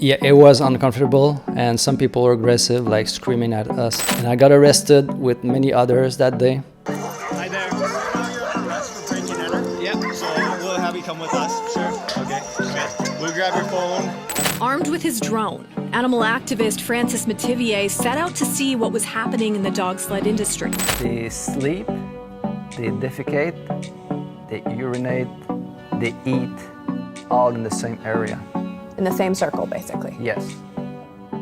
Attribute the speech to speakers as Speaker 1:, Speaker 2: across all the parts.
Speaker 1: Yeah, it was uncomfortable, and some people were aggressive, like screaming at us. And I got arrested with many others that day.
Speaker 2: Hi there. You're arrested for breaking and enter? Yep, so we'll have you come with us. Sure. Okay, good. We'll grab your phone.
Speaker 3: Armed with his drone, animal activist Frank Metivier set out to see what was happening in the dog sled industry.
Speaker 1: They sleep, they defecate, they urinate, they eat, all in the same area.
Speaker 4: In the same circle, basically.
Speaker 1: Yes.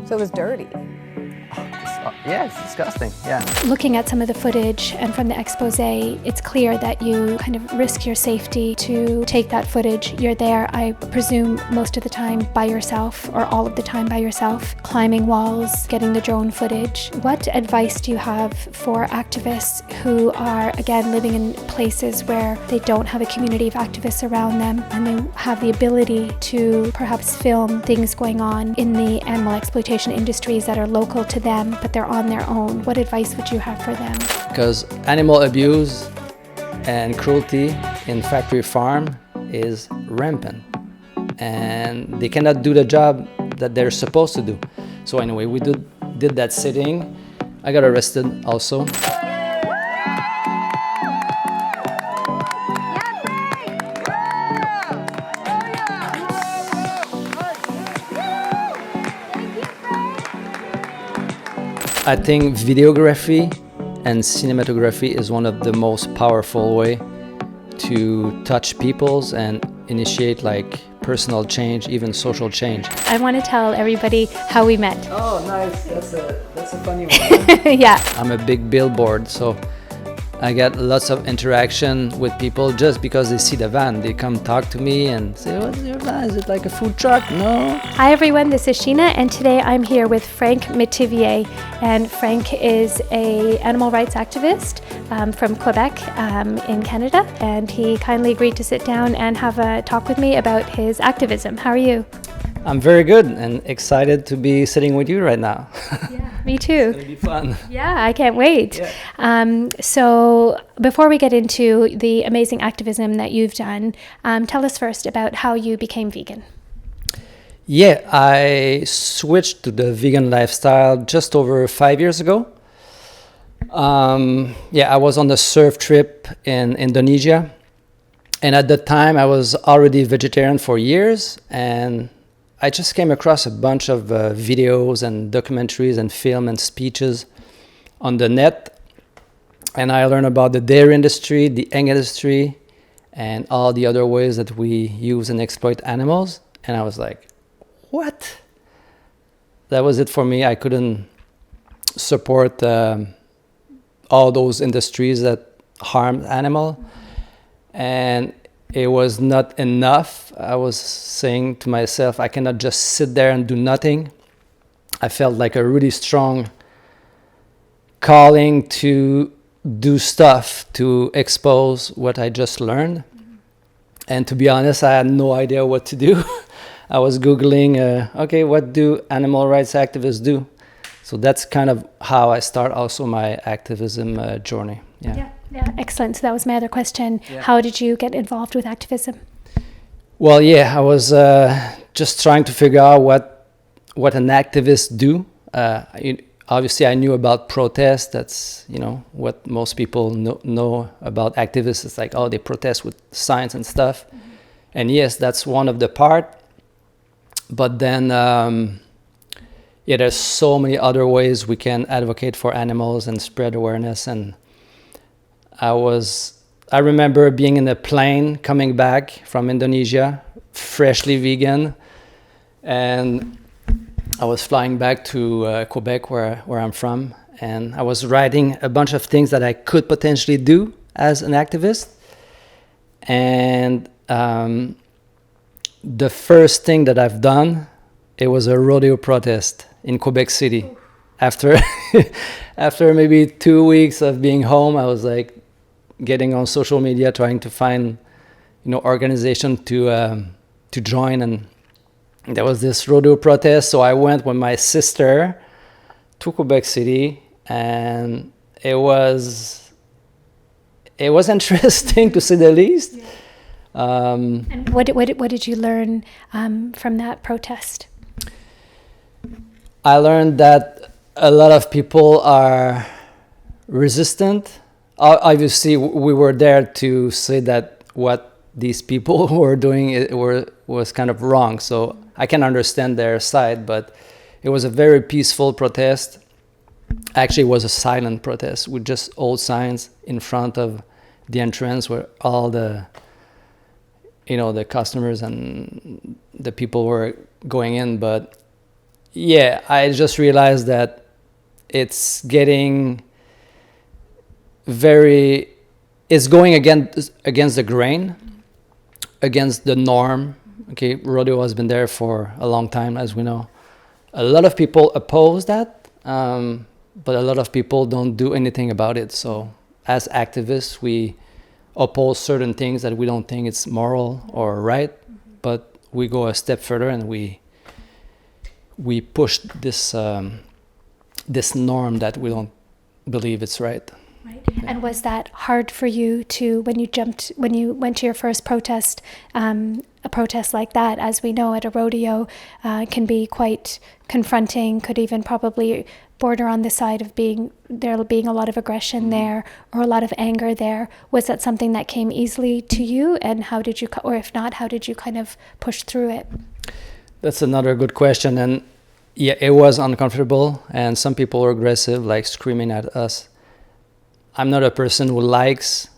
Speaker 4: So it was dirty.
Speaker 1: Yeah, it's disgusting, yeah.
Speaker 5: Looking at some of the footage and from the exposé, it's clear that you kind of risk your safety to take that footage. You're there, I presume, most of the time by yourself, or all of the time by yourself, climbing walls, getting the drone footage. What advice do you have for activists who are, again, living in places where they don't have a community of activists around them, and they have the ability to perhaps film things going on in the animal exploitation industries that are local to them, but they're on their own? What advice would you have for them?
Speaker 1: Because animal abuse and cruelty in factory farm is rampant, and they cannot do the job that they're supposed to do. So anyway, we did that sitting. I got arrested also. I think videography and cinematography is one of the most powerful way to touch peoples and initiate like personal change, even social change.
Speaker 5: I want to tell everybody how we met.
Speaker 1: Oh, nice. That's a funny one.
Speaker 5: Yeah.
Speaker 1: I'm a big billboard, so I get lots of interaction with people just because they see the van. They come talk to me and say, "What's your van? Is it like a food truck?" No.
Speaker 5: Hi everyone, this is Sheena, and today I'm here with Frank Metivier. And Frank is a animal rights activist from Quebec in Canada, and he kindly agreed to sit down and have a talk with me about his activism. How are you?
Speaker 1: I'm very good and excited to be sitting with you right now.
Speaker 5: Yeah, me too.
Speaker 1: It'll be fun.
Speaker 5: Yeah, I can't wait.
Speaker 1: Yeah.
Speaker 5: So before we get into the amazing activism that you've done, tell us first about how you became vegan.
Speaker 1: Yeah, I switched to the vegan lifestyle just over 5 years ago. I was on a surf trip in Indonesia, and at that time I was already vegetarian for years, and I just came across a bunch of videos and documentaries and film and speeches on the net, and I learned about the dairy industry, the egg industry, and all the other ways that we use and exploit animals, and I was like, what? That was it for me. I couldn't support all those industries that harm animal, and it was not enough. I was saying to myself, I cannot just sit there and do nothing. I felt like a really strong calling to do stuff, to expose what I just learned. And to be honest, I had no idea what to do. I was Googling, okay, what do animal rights activists do? So that's kind of how I start also my activism journey.
Speaker 5: Yeah, excellent. So that was my other question.
Speaker 1: Yeah.
Speaker 5: How did you get involved with activism?
Speaker 1: Well, I was just trying to figure out what an activist do. Obviously, I knew about protests. That's what most people know about activists. It's like, oh, they protest with signs and stuff. Mm-hmm. And yes, that's one of the part. But then, there's so many other ways we can advocate for animals and spread awareness. And I remember being in a plane coming back from Indonesia, freshly vegan, and I was flying back to Quebec, where I'm from, and I was writing a bunch of things that I could potentially do as an activist. And the first thing that I've done, it was a rodeo protest in Quebec City. After maybe 2 weeks of being home, I was like getting on social media, trying to find organization to join, and there was this rodeo protest. So I went with my sister to Quebec City, and it was interesting to say the least.
Speaker 5: Yeah. And what did you learn from that protest?
Speaker 1: I learned that a lot of people are resistant. Obviously, we were there to say that what these people were doing was kind of wrong. So I can understand their side, but it was a very peaceful protest. Actually, it was a silent protest with just old signs in front of the entrance where all the customers and the people were going in. But yeah, I just realized that it's getting it's going against the grain, against the norm. Okay, rodeo has been there for a long time, as we know. A lot of people oppose that, but a lot of people don't do anything about it. So as activists, we oppose certain things that we don't think it's moral or right, but we go a step further and we push this this norm that we don't believe it's right.
Speaker 5: Right. Yeah. And was that hard for you when you went to your first protest? A protest like that, as we know, at a rodeo, can be quite confronting, could even probably border on the side of there being a lot of aggression there or a lot of anger there. Was that something that came easily to you, and how did you, or if not, how did you kind of push through it?
Speaker 1: That's another good question. And yeah, it was uncomfortable, and some people were aggressive, like screaming at us. I'm not a person who likes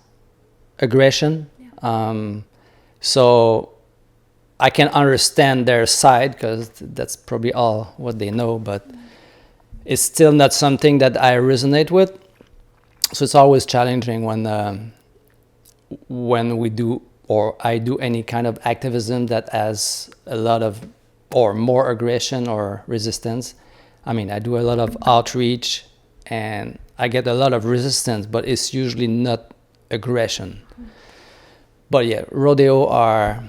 Speaker 1: aggression. Yeah. So I can understand their side because that's probably all what they know, but it's still not something that I resonate with. So it's always challenging when we do, or I do, any kind of activism that has a lot of or more aggression or resistance. I mean, I do a lot of outreach and I get a lot of resistance, but it's usually not aggression. But yeah, rodeo are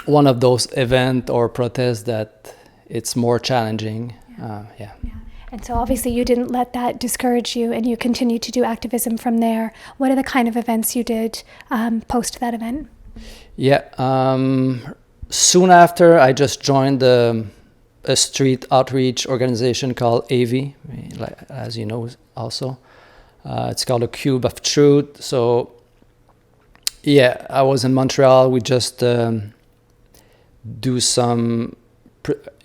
Speaker 1: one of those events or protests that it's more challenging. Yeah.
Speaker 5: And so obviously you didn't let that discourage you, and you continued to do activism from there. What are the kind of events you did post that event?
Speaker 1: Yeah. Soon after, I just joined a street outreach organization called AV, as you know also. It's called A Cube of Truth. So yeah, I was in Montreal. We just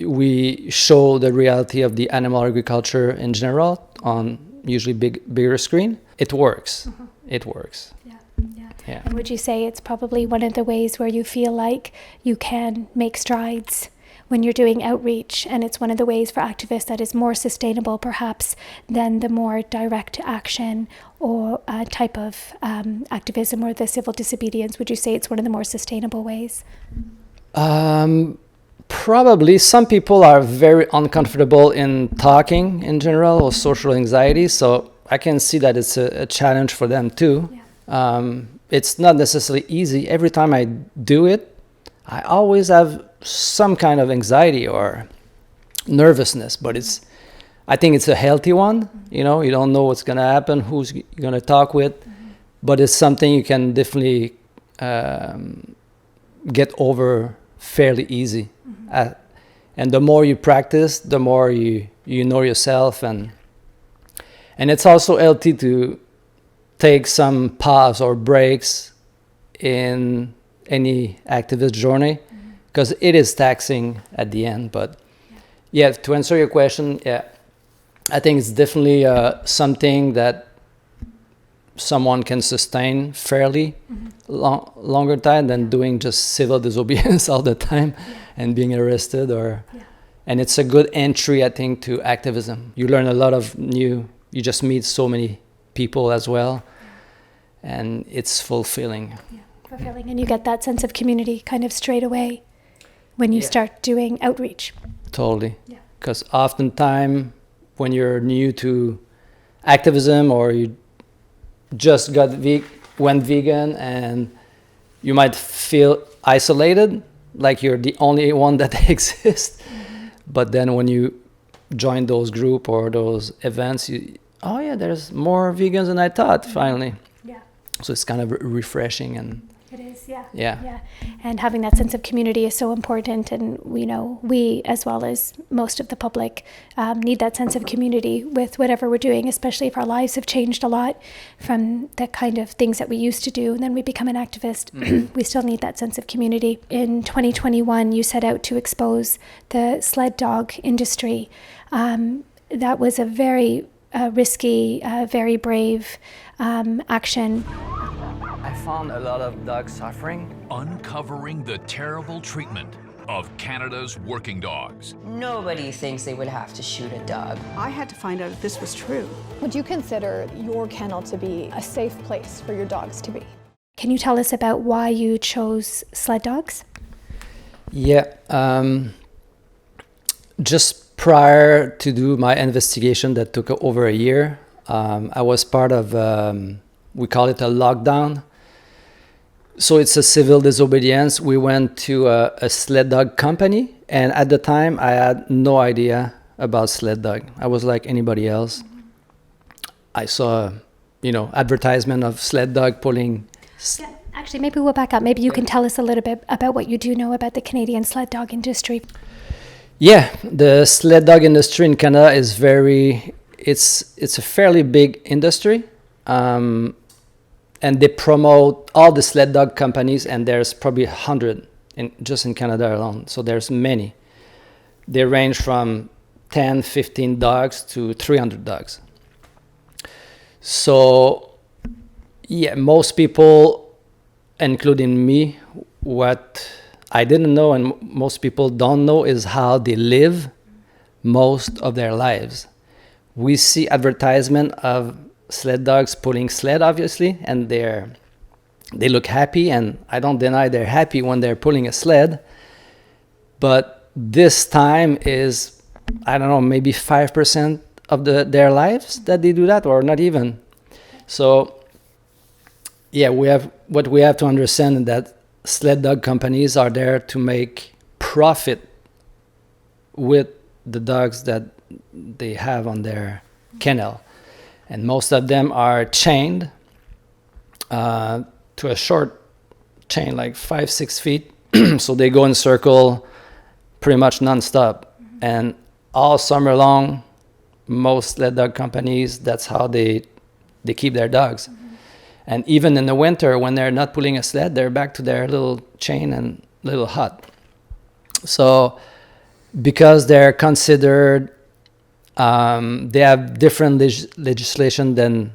Speaker 1: we show the reality of the animal agriculture in general on usually bigger screen. It works. Uh-huh. It works. Yeah.
Speaker 5: And would you say it's probably one of the ways where you feel like you can make strides when you're doing outreach, and it's one of the ways for activists that is more sustainable perhaps than the more direct action or type of activism or the civil disobedience? Would you say it's one of the more sustainable ways?
Speaker 1: Probably. Some people are very uncomfortable in talking in general, or social anxiety, so I can see that it's a challenge for them too. Yeah. It's not necessarily easy. Every time I do it, I always have some kind of anxiety or nervousness, but I think it's a healthy one. Mm-hmm. You know, you don't know what's going to happen, who's you're going to talk with, mm-hmm. but it's something you can definitely get over fairly easy. Mm-hmm. And the more you practice, the more you know yourself, and it's also healthy to take some pause or breaks in any activist journey, because it is taxing at the end. But yeah, to answer your question, yeah, I think it's definitely something that someone can sustain fairly longer time than doing just civil disobedience all the time and being arrested and it's a good entry, I think, to activism. You learn a lot of you just meet so many people as well, and it's fulfilling.
Speaker 5: Yeah, fulfilling, and you get that sense of community kind of straight away when you start doing outreach. Totally. Yeah.
Speaker 1: Because oftentimes when you're new to activism, or you just went vegan, and you might feel isolated, like you're the only one that exists. Mm-hmm. But then when you join those group or those events, there's more vegans than I thought, finally. Yeah. So it's kind of refreshing, and
Speaker 5: It is, yeah.
Speaker 1: Yeah.
Speaker 5: And having that sense of community is so important. And we, as well as most of the public, need that sense of community with whatever we're doing, especially if our lives have changed a lot from the kind of things that we used to do. And then we become an activist. We still need that sense of community. In 2021, you set out to expose the sled dog industry. That was a very risky, very brave action.
Speaker 1: I found a lot of dogs suffering.
Speaker 6: Uncovering the terrible treatment of Canada's working dogs.
Speaker 7: Nobody thinks they would have to shoot a dog.
Speaker 8: I had to find out if this was true.
Speaker 4: Would you consider your kennel to be a safe place for your dogs to be?
Speaker 5: Can you tell us about why you chose sled dogs?
Speaker 1: Yeah. Just prior to do my investigation that took over a year, I was part of, we call it a lockdown. So it's a civil disobedience. We went to a sled dog company, and at the time I had no idea about sled dog. I was like anybody else. I saw, advertisement of sled dog pulling.
Speaker 5: Yeah, actually, maybe we'll back up. Maybe you can tell us a little bit about what you do know about the Canadian sled dog industry.
Speaker 1: Yeah, the sled dog industry in Canada is it's a fairly big industry. And they promote all the sled dog companies, and there's probably 100 just in Canada alone. So there's many. They range from 10, 15 dogs to 300 dogs. So, yeah, most people, including me, what I didn't know and most people don't know is how they live most of their lives. We see advertisement of sled dogs pulling sled, obviously, and they look happy, and I don't deny they're happy when they're pulling a sled, but this time is, I don't know, maybe 5% of their lives that they do that, or not even. So yeah, we have to understand that sled dog companies are there to make profit with the dogs that they have on their kennel. And most of them are chained to a short chain, like 5-6 feet. So they go in circle pretty much nonstop. And all summer long, most sled dog companies, that's how they keep their dogs. And even in the winter, when they're not pulling a sled, they're back to their little chain and little hut. So because they're considered, they have different legislation than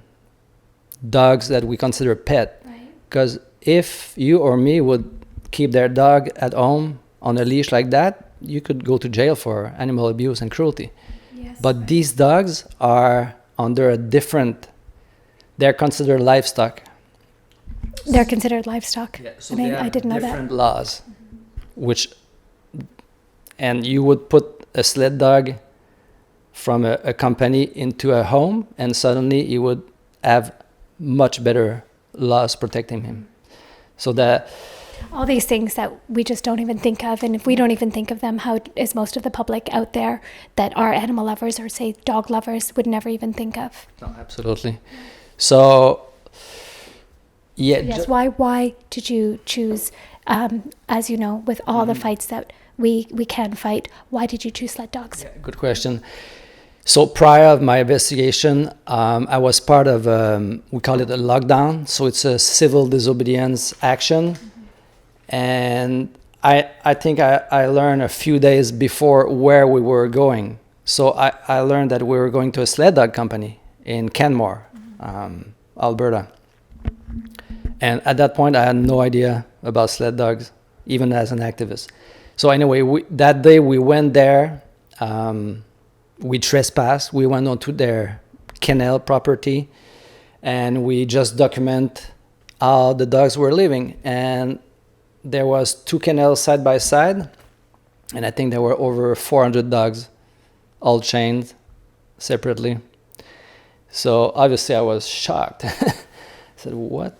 Speaker 1: dogs that we consider pet. Because if you or me would keep their dog at home on a leash like that, you could go to jail for animal abuse and cruelty.
Speaker 5: Yes,
Speaker 1: but these dogs are under a different, they're considered livestock.
Speaker 5: They're considered livestock.
Speaker 1: Yeah, so
Speaker 5: I didn't know that.
Speaker 1: Different laws, and you would put a sled dog from a company into a home, and suddenly you would have much better laws protecting him. So that
Speaker 5: all these things that we just don't even think of, and if we don't even think of them, how is most of the public out there that are animal lovers or say dog lovers would never even think of?
Speaker 1: No, absolutely. So yeah.
Speaker 5: Yes. Why did you choose, as you know, with all the fights that we can fight, why did you choose sled dogs?
Speaker 1: Yeah, good question. So prior to my investigation, I was part of, we call it a lockdown. So it's a civil disobedience action. And I think I learned a few days before where we were going. So I learned that we were going to a sled dog company in Canmore, Alberta. And at that point, I had no idea about sled dogs, even as an activist. So anyway, that day we went there. We trespassed. We went onto their kennel property, and we just document how the dogs were living. And there was 2 kennels side by side, and I think there were over 400 dogs, all chained separately. So obviously I was shocked. I said, "What?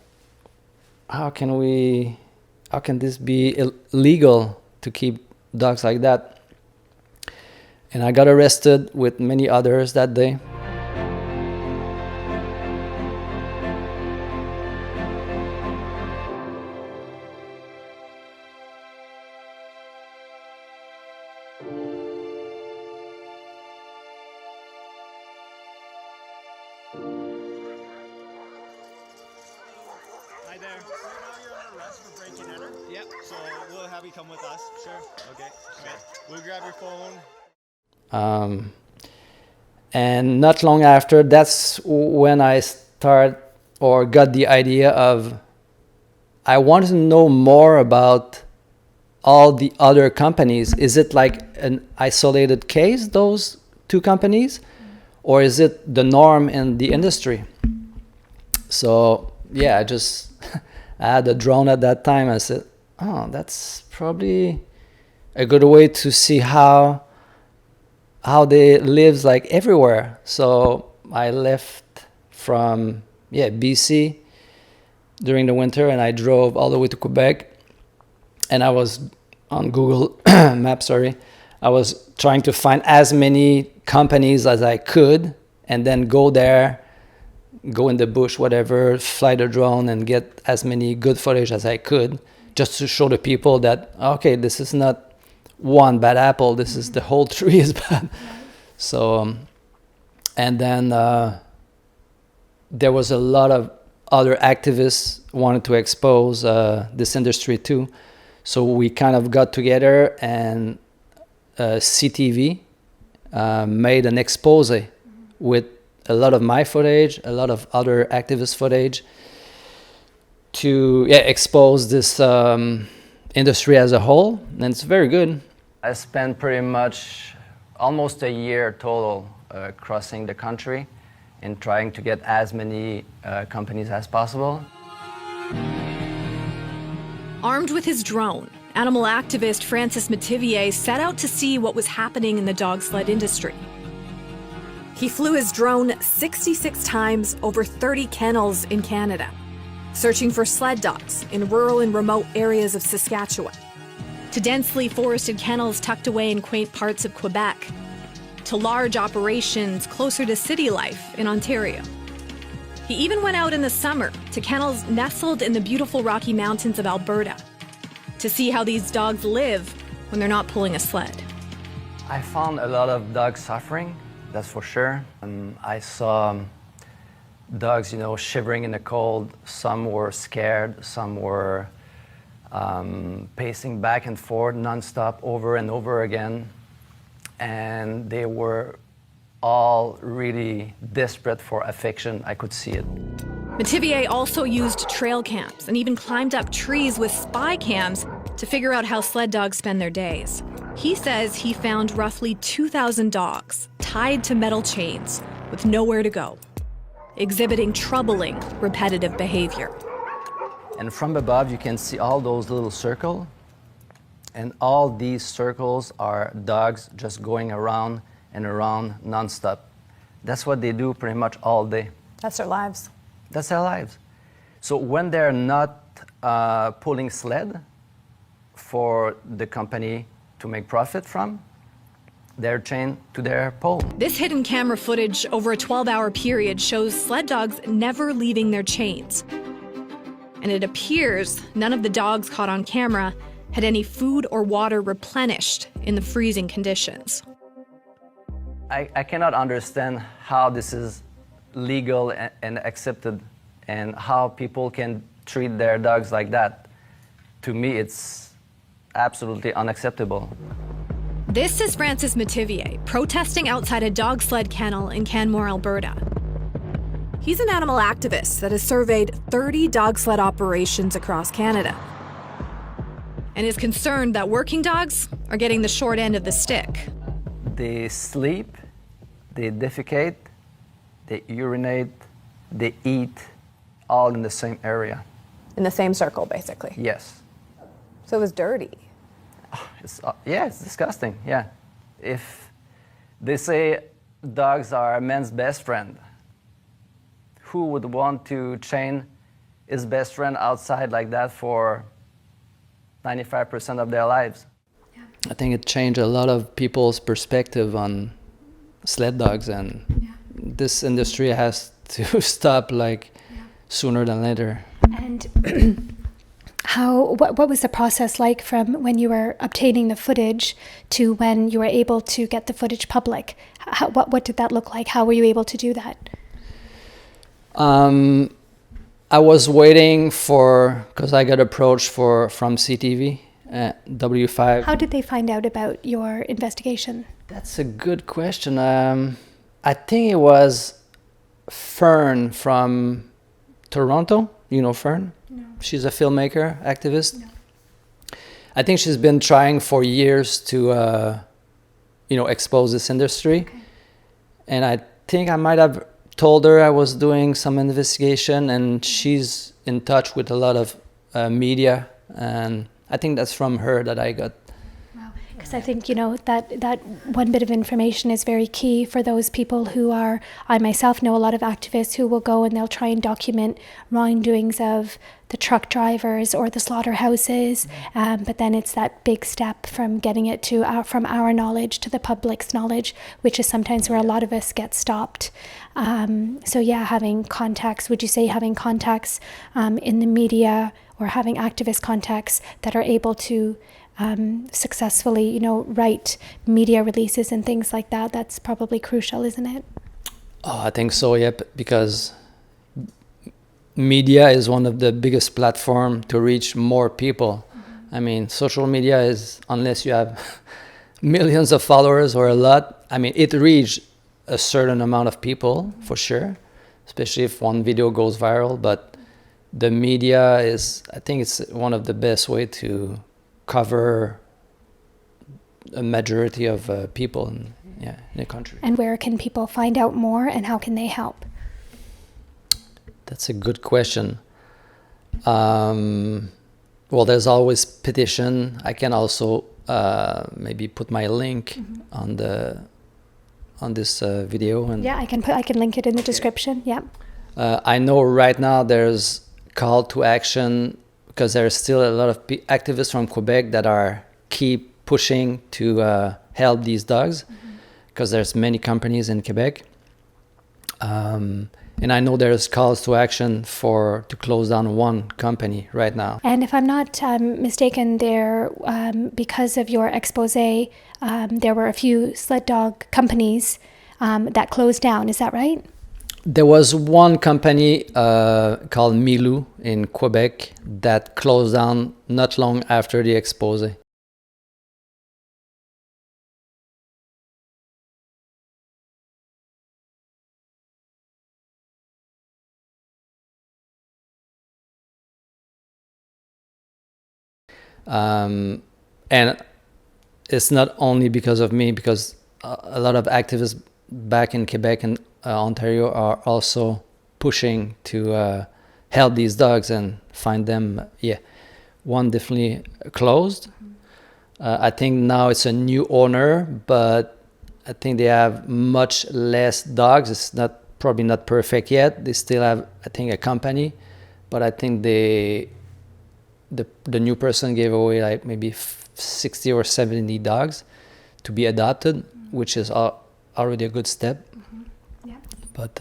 Speaker 1: How can this be illegal to keep dogs like that?" And I got arrested with many others that day.
Speaker 2: Yep. So we'll have you come with us. Sure. Okay. Good. We'll grab your phone.
Speaker 1: And not long after, that's when I got the idea of, I wanted to know more about all the other companies. Is it like an isolated case, those two companies? Or is it the norm in the industry? So yeah, I had a drone at that time. I said, oh, that's probably a good way to see how they live like everywhere. So I left from BC during the winter, and I drove all the way to Quebec, and I was on Google Maps, I was trying to find as many companies as I could, and then go there, go in the bush, whatever, fly the drone and get as many good footage as I could, just to show the people that, okay, this is not one bad apple, this is the whole tree is bad. So, and then there was a lot of other activists wanted to expose this industry too. So we kind of got together, and CTV made an exposé with a lot of my footage, a lot of other activist footage, to expose this industry as a whole, and it's very good. I spent pretty much almost a year total crossing the country and trying to get as many companies as possible.
Speaker 3: Armed with his drone, animal activist Frank Metivier set out to see what was happening in the dog sled industry. He flew his drone 66 times over 30 kennels in Canada, searching for sled dogs in rural and remote areas of Saskatchewan, to densely forested kennels tucked away in quaint parts of Quebec, to large operations closer to city life in Ontario. He even went out in the summer to kennels nestled in the beautiful Rocky Mountains of Alberta to see how these dogs live when they're not pulling a sled.
Speaker 1: I found a lot of dogs suffering, that's for sure. I saw dogs, shivering in the cold. Some were scared, some were pacing back and forth nonstop over and over again. And they were all really desperate for affection. I could see it.
Speaker 3: Metivier also used trail cams and even climbed up trees with spy cams to figure out how sled dogs spend their days. He says he found roughly 2,000 dogs tied to metal chains with nowhere to go, exhibiting troubling, repetitive behavior.
Speaker 1: And from above, you can see all those little circles. And all these circles are dogs just going around and around nonstop. That's what they do pretty much all day.
Speaker 4: That's their lives.
Speaker 1: That's their lives. So when they're not pulling sled for the company to make profit from, they're chained to their pole.
Speaker 3: This hidden camera footage over a 12-hour period shows sled dogs never leaving their chains. And it appears none of the dogs caught on camera had any food or water replenished in the freezing conditions.
Speaker 1: I cannot understand how this is legal and accepted, and how people can treat their dogs like that. To me, it's absolutely unacceptable.
Speaker 3: This is Frank Metivier protesting outside a dog sled kennel in Canmore, Alberta. He's an animal activist that has surveyed 30 dog sled operations across Canada, and is concerned that working dogs are getting the short end of the stick.
Speaker 1: They sleep, they defecate, they urinate, they eat, all in the same area.
Speaker 4: In the same circle, basically.
Speaker 1: Yes.
Speaker 4: So it was dirty.
Speaker 1: It's disgusting, yeah. If they say dogs are man's best friend, who would want to chain his best friend outside like that for 95% of their lives? Yeah. I think it changed a lot of people's perspective on sled dogs, and this industry has to stop sooner than later.
Speaker 5: And what was the process like from when you were obtaining the footage to when you were able to get the footage public? What did that look like? How were you able to do that?
Speaker 1: I was waiting because I got approached from CTV, W5.
Speaker 5: How did they find out about your investigation?
Speaker 1: That's a good question. I think it was Fern from Toronto. You know Fern?
Speaker 5: No.
Speaker 1: She's a filmmaker, activist. No. I think she's been trying for years to, expose this industry. Okay. And I think I might have told her I was doing some investigation, and she's in touch with a lot of media, and I think that's from her that I got.
Speaker 5: Because I think, that one bit of information is very key for those people I myself know a lot of activists who will go and they'll try and document wrongdoings of the truck drivers or the slaughterhouses, but then it's that big step from getting it from our knowledge to the public's knowledge, which is sometimes where a lot of us get stopped. Having contacts, would you say having contacts in the media or having activist contacts that are able to successfully, write media releases and things like that, that's probably crucial, isn't it?
Speaker 1: Oh, I think so, yep, because media is one of the biggest platforms to reach more people. Mm-hmm. I mean, social media is, unless you have millions of followers or a lot, I mean, it reaches a certain amount of people, for sure, especially if one video goes viral, but the media is, I think it's one of the best way to cover a majority of people in the country.
Speaker 5: And where can people find out more, and how can they help?
Speaker 1: That's a good question. Well, there's always petition. I can also maybe put my link on this video. And
Speaker 5: I can link it in the description. Yeah.
Speaker 1: I know right now there's call to action, because there's still a lot of activists from Quebec that keep pushing to help these dogs, because there's many companies in Quebec. And I know there's calls to action to close down one company right now.
Speaker 5: And if I'm not mistaken, because of your expose, there were a few sled dog companies that closed down. Is that right?
Speaker 1: There was one company called Milou in Quebec that closed down not long after the expose. And it's not only because of me, because a lot of activists back in Quebec and Ontario are also pushing to help these dogs and find them. One definitely closed. I think now it's a new owner, but I think they have much less dogs. It's probably not perfect yet. They still have, I think, a company, but I think the new person gave away like maybe 60 or 70 dogs to be adopted, which is already a good step. Yeah. But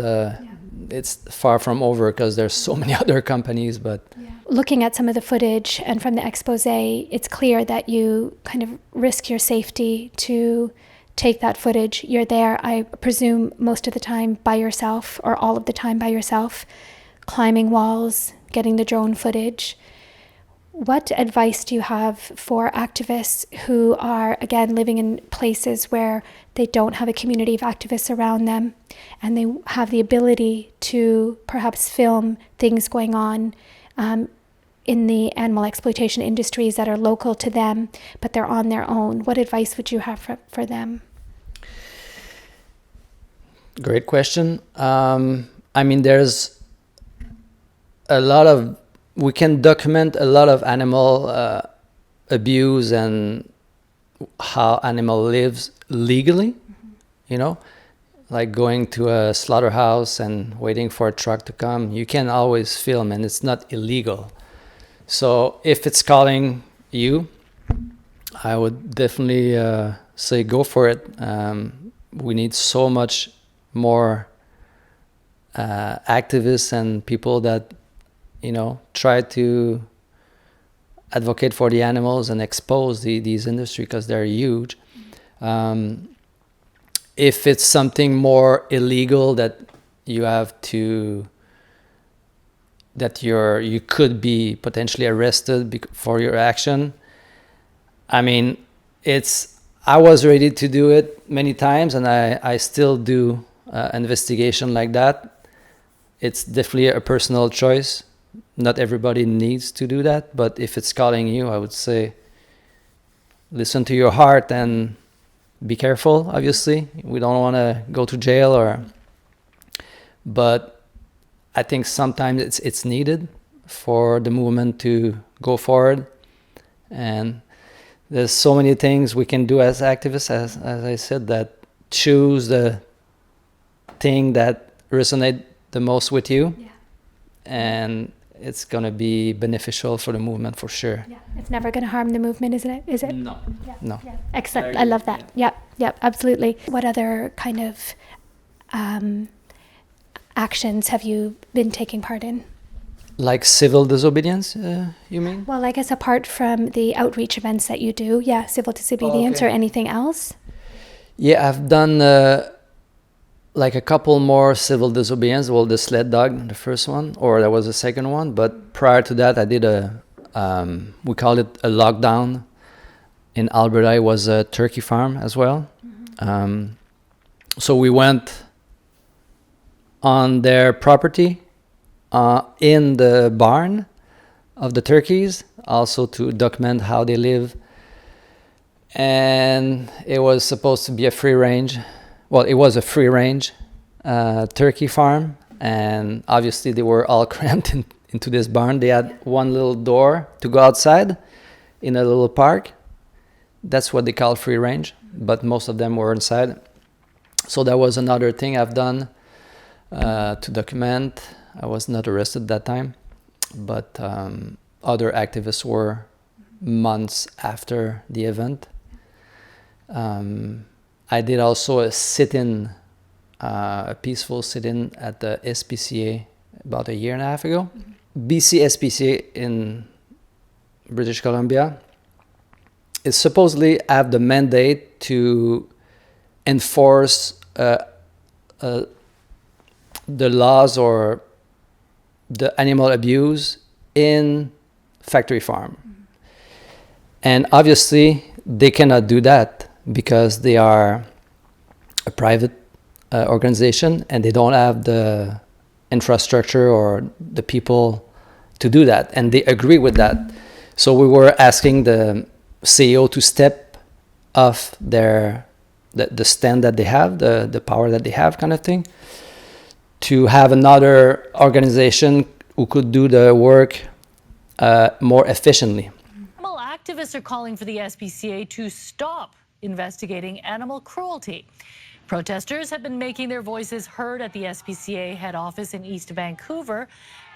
Speaker 1: it's far from over, because there's so many other companies. But
Speaker 5: looking at some of the footage and from the expose, it's clear that you kind of risk your safety to take that footage. You're there, I presume, most of the time by yourself, or all of the time by yourself, climbing walls, getting the drone footage. What advice do you have for activists who are, again, living in places where they don't have a community of activists around them, and they have the ability to perhaps film things going on in the animal exploitation industries that are local to them, but they're on their own? What advice would you have for them?
Speaker 1: Great question. I mean, there's we can document a lot of animal abuse and how animal lives legally, like going to a slaughterhouse and waiting for a truck to come. You can always film, and it's not illegal. So if it's calling you, I would definitely say go for it. We need so much more activists and people that try to advocate for the animals and expose these industries, because they're huge. If it's something more illegal that that you could be potentially arrested for your action. I mean, I was ready to do it many times, and I still do investigation like that. It's definitely a personal choice. Not everybody needs to do that, but if it's calling you, I would say listen to your heart and be careful. Obviously, we don't want to go to jail, but I think sometimes it's needed for the movement to go forward. And there's so many things we can do as activists, as I said, that choose the thing that resonate the most with you.
Speaker 5: Yeah.
Speaker 1: And it's going to be beneficial for the movement for sure.
Speaker 5: Yeah. It's never going to harm the movement, isn't it? Is it?
Speaker 1: No.
Speaker 5: Yeah.
Speaker 1: No.
Speaker 5: Yeah. Excellent. I love that. Yeah. Yeah, absolutely. What other kind of actions have you been taking part in?
Speaker 1: Like civil disobedience, you mean?
Speaker 5: Well, I guess apart from the outreach events that you do, yeah, civil disobedience or anything else?
Speaker 1: Yeah, I've done like a couple more civil disobedience. Well, the Sled dog, the first one, or that was the second one. But prior to that, I did we call it a lockdown. In Alberta, it was a turkey farm as well. Mm-hmm. So we went on their property, in the barn of the turkeys, also to document how they live. And it was supposed to be a free range. Well, it was a free range turkey farm, and obviously they were all cramped into this barn. They had one little door to go outside in a little park. That's what they call free range, but most of them were inside. So that was another thing I've done to document. I was not arrested that time, but other activists were months after the event. I did also a sit-in, a peaceful sit-in at the SPCA about a year and a half ago. BCSPCA in British Columbia is supposedly have the mandate to enforce the laws or the animal abuse in factory farm. And obviously they cannot do that because they are a private organization and they don't have the infrastructure or the people to do that. And they agree with that. So we were asking the CEO to step off the stand that they have, the power that they have kind of thing, to have another organization who could do the work more efficiently.
Speaker 9: Animal activists are calling for the SPCA to stop investigating animal cruelty. Protesters have been making their voices heard at the SPCA head office in East Vancouver.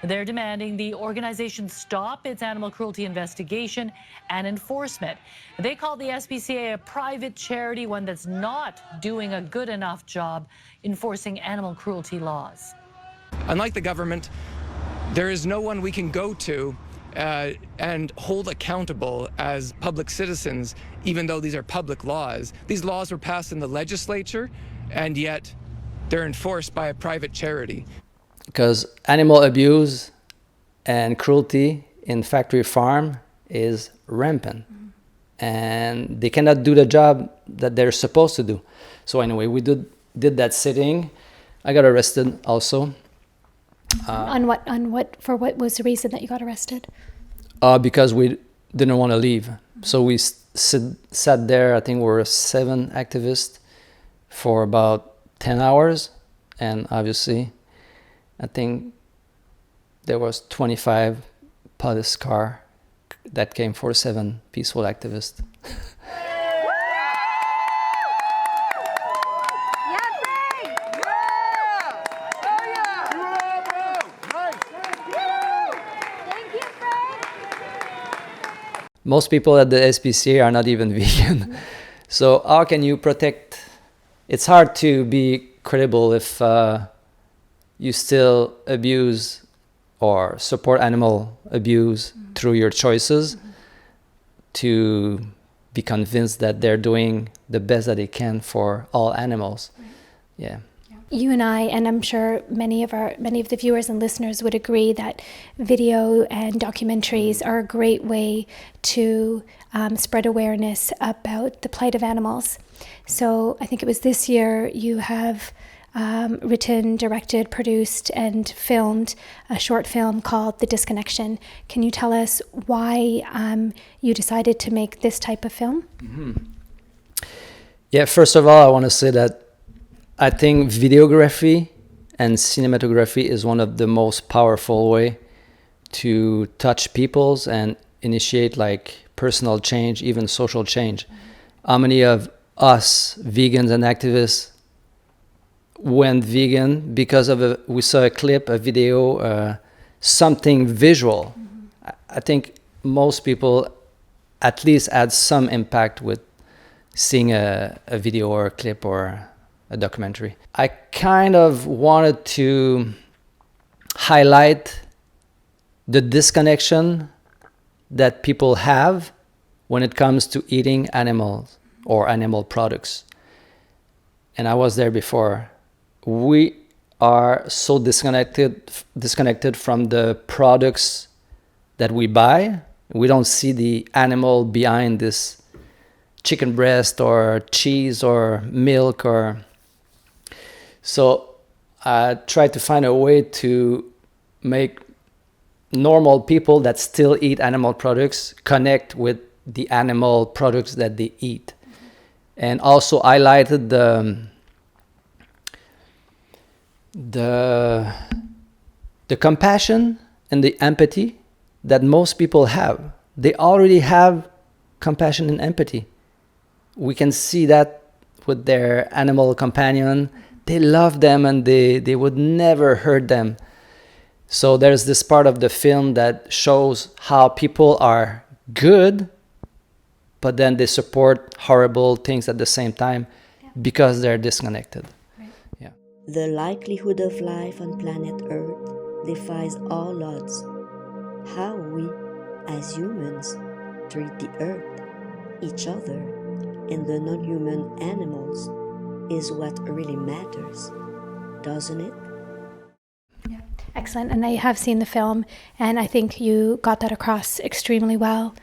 Speaker 9: They're demanding the organization stop its animal cruelty investigation and enforcement. They call the SPCA a private charity, one that's not doing a good enough job enforcing animal cruelty laws.
Speaker 10: Unlike the government, there is no one we can go to and hold accountable as public citizens, even though these are public laws. These laws were passed in the legislature, and yet they're enforced by a private charity.
Speaker 1: Because animal abuse and cruelty in factory farm is rampant. And they cannot do the job that they're supposed to do. So anyway, we did that sitting. I got arrested also.
Speaker 5: For what was the reason that you got arrested?
Speaker 1: Because we didn't want to leave. So we sat there, I think we were 7 activists for about 10 hours. And obviously, I think there was 25 police car that came for 7 peaceful activists. Most people at the SPCA are not even vegan. So how can you protect? It's hard to be credible if you still abuse or support animal abuse through your choices to be convinced that they're doing the best that they can for all animals. Yeah.
Speaker 5: You and I, and I'm sure many of the viewers and listeners would agree that video and documentaries are a great way to spread awareness about the plight of animals. So I think it was this year you have written, directed, produced, and filmed a short film called The Disconnection. Can you tell us why you decided to make this type of film?
Speaker 1: Mm-hmm. Yeah, first of all, I want to say that I think videography and cinematography is one of the most powerful way to touch peoples and initiate like personal change, even social change. How many of us vegans and activists went vegan because of we saw a clip, a video, something visual? I think most people at least had some impact with seeing a video or a clip or a documentary. I kind of wanted to highlight the disconnection that people have when it comes to eating animals or animal products. And I was there before. We are so disconnected from the products that we buy. We don't see the animal behind this chicken breast or cheese or milk. Or so I tried to find a way to make normal people that still eat animal products connect with the animal products that they eat, and also highlighted the compassion and the empathy that most people have. They already have compassion and empathy. We can see that with their animal companion. They love them and they would never hurt them. So there's this part of the film that shows how people are good, but then they support horrible things at the same time because they're disconnected. Right. Yeah.
Speaker 11: The likelihood of life on planet Earth defies all odds. How we, as humans, treat the Earth, each other, and the non-human animals is what really matters, doesn't it?
Speaker 5: Yeah, excellent. And I have seen the film, and I think you got that across extremely well.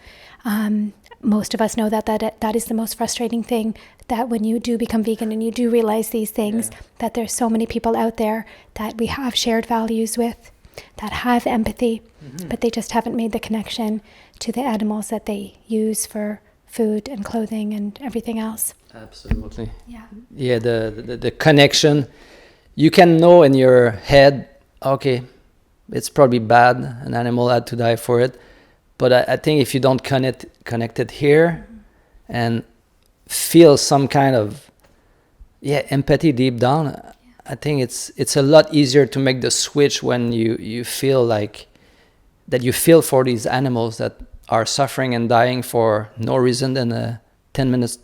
Speaker 5: Most of us know that is the most frustrating thing, that when you do become vegan and you do realize these things, that there's so many people out there that we have shared values with, that have empathy, but they just haven't made the connection to the animals that they use for food and clothing and everything else.
Speaker 1: Absolutely. Yeah. Yeah, the connection. You can know in your head, okay, it's probably bad, an animal had to die for it. But I think if you don't connect it here and feel some kind of empathy deep down, I think it's a lot easier to make the switch when you feel like that you feel for these animals that are suffering and dying for no reason than a 10 minutes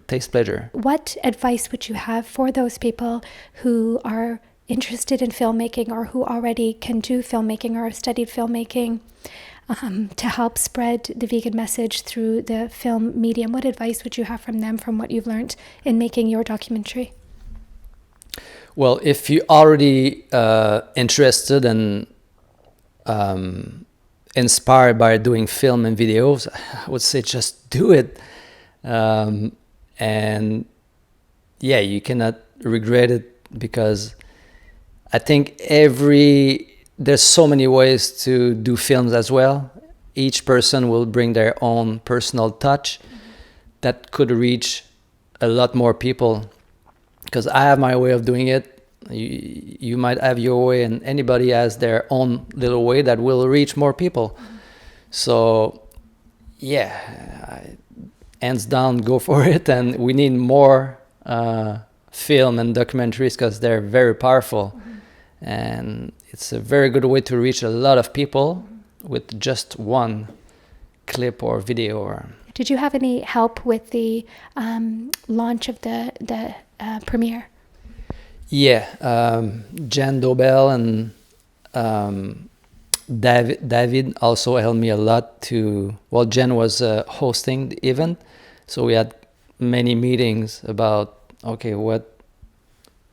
Speaker 1: taste pleasure.
Speaker 5: What advice would you have for those people who are interested in filmmaking or who already can do filmmaking or have studied filmmaking to help spread the vegan message through the film medium? What advice would you have from them from what you've learned in making your documentary?
Speaker 1: Well, if you're already interested and inspired by doing film and videos, I would say just do it. And you cannot regret it, because I think there's so many ways to do films as well. Each person will bring their own personal touch that could reach a lot more people. Because I have my way of doing it. You might have your way, and anybody has their own little way that will reach more people. So, hands down, go for it. And we need more film and documentaries because they're very powerful. And it's a very good way to reach a lot of people with just one clip or video.
Speaker 5: Did you have any help with the launch of the premiere?
Speaker 1: Jen Dobell and David also helped me a lot Jen was hosting the event, so we had many meetings about, okay, what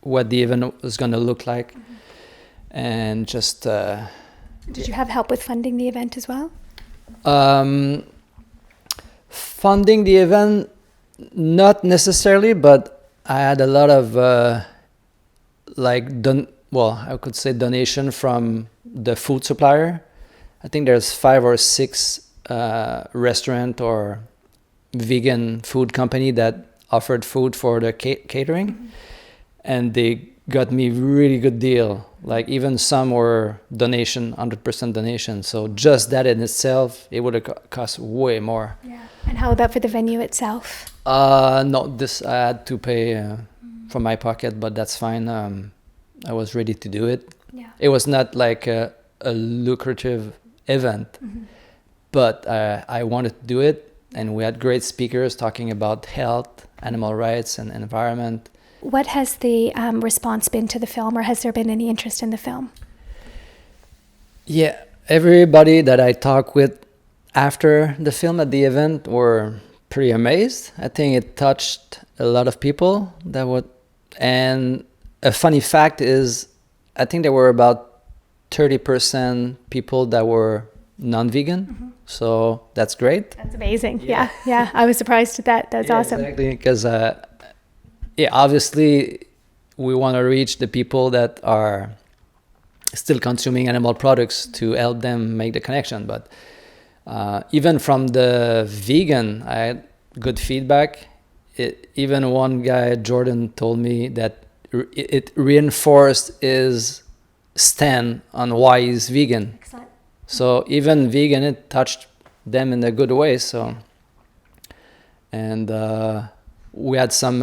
Speaker 1: what the event was going to look like. And just...
Speaker 5: Did you have help with funding the event as well?
Speaker 1: Funding the event, not necessarily, but I had a lot of I could say donation from the food supplier. I think there's 5 or 6 restaurant or vegan food company that offered food for the catering, and they got me really good deal. Like even some were donation, 100% donation. So just that in itself, it would have cost way more.
Speaker 5: Yeah. And how about for the venue itself?
Speaker 1: No, this I had to pay from my pocket, but that's fine. I was ready to do it.
Speaker 5: Yeah.
Speaker 1: It was not like a lucrative event, but I wanted to do it, and we had great speakers talking about health, animal rights, and environment.
Speaker 5: What has the response been to the film, or has there been any interest in the film?
Speaker 1: Yeah, everybody that I talked with after the film at the event were pretty amazed. I think it touched a lot of people. And a funny fact is, I think there were about 30% people that were non-vegan. So that's great.
Speaker 5: That's amazing. Yeah. I was surprised at that. That's awesome.
Speaker 1: Exactly, because obviously we want to reach the people that are still consuming animal products to help them make the connection. But even from the vegan, I had good feedback. Even one guy, Jordan, told me that it reinforced his stand on why he's vegan.
Speaker 5: Excellent.
Speaker 1: So even vegan, it touched them in a good way. So, and we had some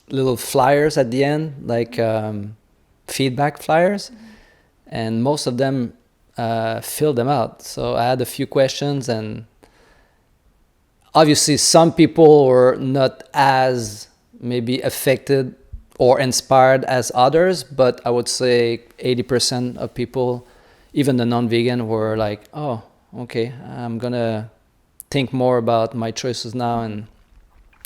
Speaker 1: little flyers at the end, like feedback flyers, and most of them filled them out. So I had a few questions, and obviously some people were not as maybe affected or inspired as others, but I would say 80% of people, even the non-vegan, were like, oh, okay, I'm gonna think more about my choices now. And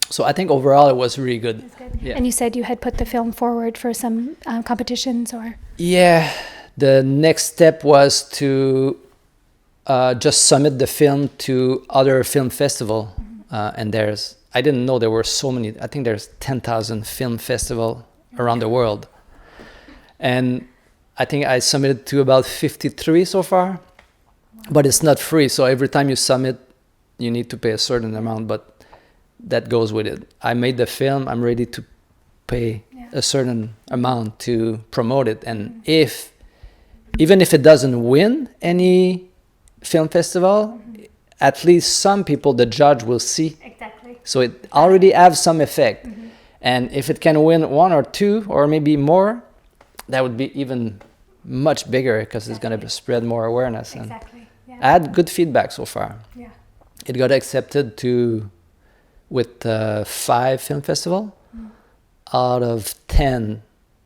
Speaker 1: so I think overall it was really good.
Speaker 5: That's good.
Speaker 1: Yeah.
Speaker 5: And you said you had put the film forward for some competitions, or?
Speaker 1: Yeah, the next step was to just submit the film to other film festival. And I didn't know there were so many. I think there's 10,000 film festival around the world. And I think I submitted to about 53 so far, but it's not free. So every time you submit, you need to pay a certain amount, but that goes with it. I made the film, I'm ready to pay a certain amount to promote it. And even if it doesn't win any film festival, at least some people, the judge will see.
Speaker 5: Exactly.
Speaker 1: So it already has some effect. And if it can win 1 or 2 or maybe more, that would be even much bigger, because it's going to spread more awareness.
Speaker 5: Exactly.
Speaker 1: And I had good feedback so far.
Speaker 5: Yeah.
Speaker 1: It got accepted with 5 film festival out of 10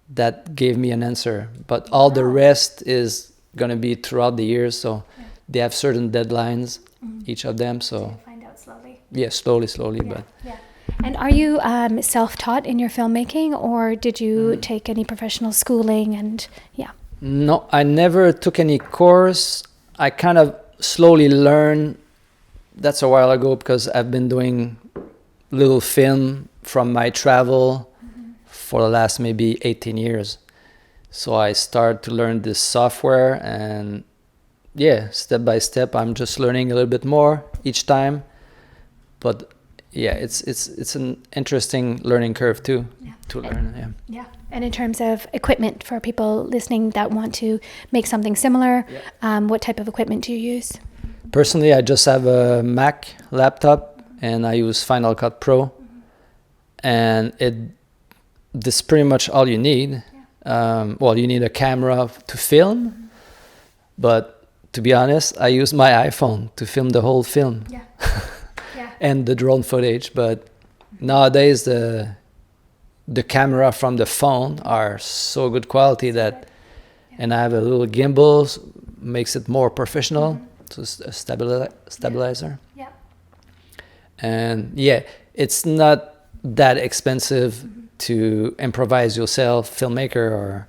Speaker 1: that gave me an answer. But all the rest is going to be throughout the years. So they have certain deadlines, each of them. So
Speaker 5: find out slowly.
Speaker 1: Yeah, slowly.
Speaker 5: Yeah.
Speaker 1: But
Speaker 5: Yeah. And are you self-taught in your filmmaking, or did you take any professional schooling? And
Speaker 1: no, I never took any course. I kind of slowly learned. That's a while ago, because I've been doing little film from my travel for the last maybe 18 years. So I started to learn this software, and step by step, I'm just learning a little bit more each time. But it's an interesting learning curve too, to learn.
Speaker 5: Yeah. And in terms of equipment, for people listening that want to make something similar, what type of equipment do you use?
Speaker 1: Personally, I just have a Mac laptop, and I use Final Cut Pro, and this is pretty much all you need. You need a camera to film, but to be honest, I use my iPhone to film the whole film. And the drone footage. But nowadays the camera from the phone are so good quality that, and I have a little gimbal, makes it more professional. So it's a stabilizer. And it's not that expensive to improvise yourself, filmmaker, or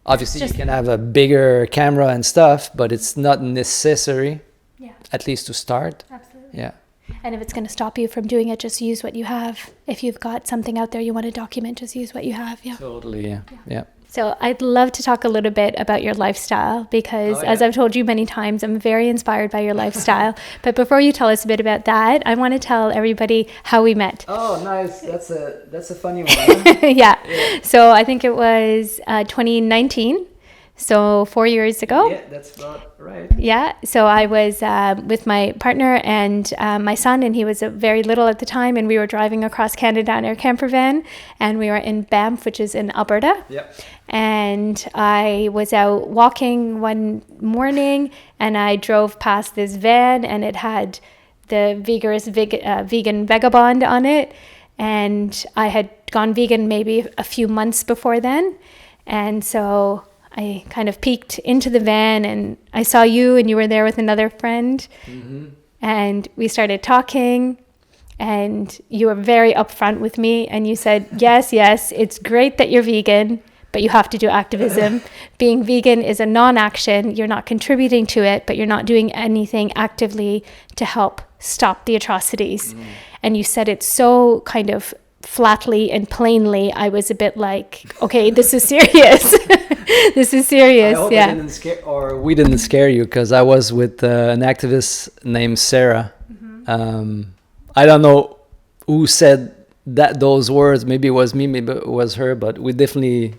Speaker 1: obviously you can have a bigger camera and stuff, but it's not necessary, at least to start.
Speaker 5: Absolutely.
Speaker 1: Yeah.
Speaker 5: And if it's going to stop you from doing it, just use what you have. If you've got something out there you want to document, just use what you have. Yeah.
Speaker 1: Totally. Yeah.
Speaker 5: So I'd love to talk a little bit about your lifestyle because, as I've told you many times, I'm very inspired by your lifestyle. But before you tell us a bit about that, I want to tell everybody how we met.
Speaker 1: Oh, nice. That's a funny one. Huh?
Speaker 5: Yeah. So I think it was 2019. So 4 years ago.
Speaker 1: Yeah, that's about right.
Speaker 5: Yeah. So I was with my partner and my son, and he was very little at the time, and we were driving across Canada in our camper van, and we were in Banff, which is in Alberta.
Speaker 1: Yep.
Speaker 5: And I was out walking one morning, and I drove past this van, and it had the vigorous vegan vagabond on it, and I had gone vegan maybe a few months before then, and so I kind of peeked into the van and I saw you, and you were there with another friend, and we started talking, and you were very upfront with me, and you said, yes, it's great that you're vegan, but you have to do activism. Being vegan is a non-action. You're not contributing to it, but you're not doing anything actively to help stop the atrocities. And you said it so kind of flatly and plainly. I was a bit like, okay, this is serious. This is serious.
Speaker 1: I hope we didn't scare you, because I was with an activist named Sarah. I don't know who said those words. Maybe it was me, maybe it was her, but we definitely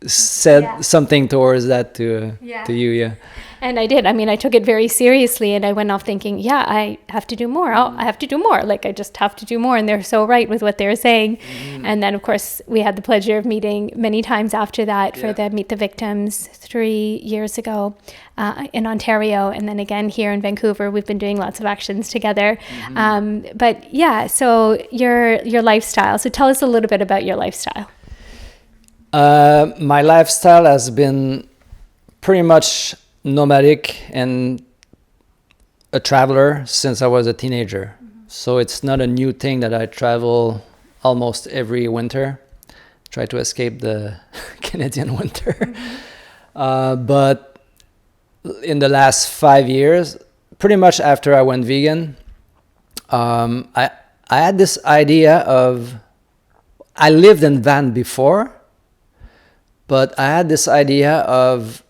Speaker 1: said something towards that to you. Yeah.
Speaker 5: And I did. I mean, I took it very seriously, and I went off thinking, I have to do more. I have to do more. Like, I just have to do more. And they're so right with what they're saying. And then, of course, we had the pleasure of meeting many times after that for the Meet the Victims 3 years ago in Ontario. And then again here in Vancouver, we've been doing lots of actions together. But yeah, so your lifestyle. So tell us a little bit about your lifestyle.
Speaker 1: My lifestyle has been pretty much nomadic and a traveler since I was a teenager. So it's not a new thing that I travel almost every winter, try to escape the Canadian winter. But in the last 5 years, pretty much after I went vegan, I had this idea of, I lived in van before, but I had this idea of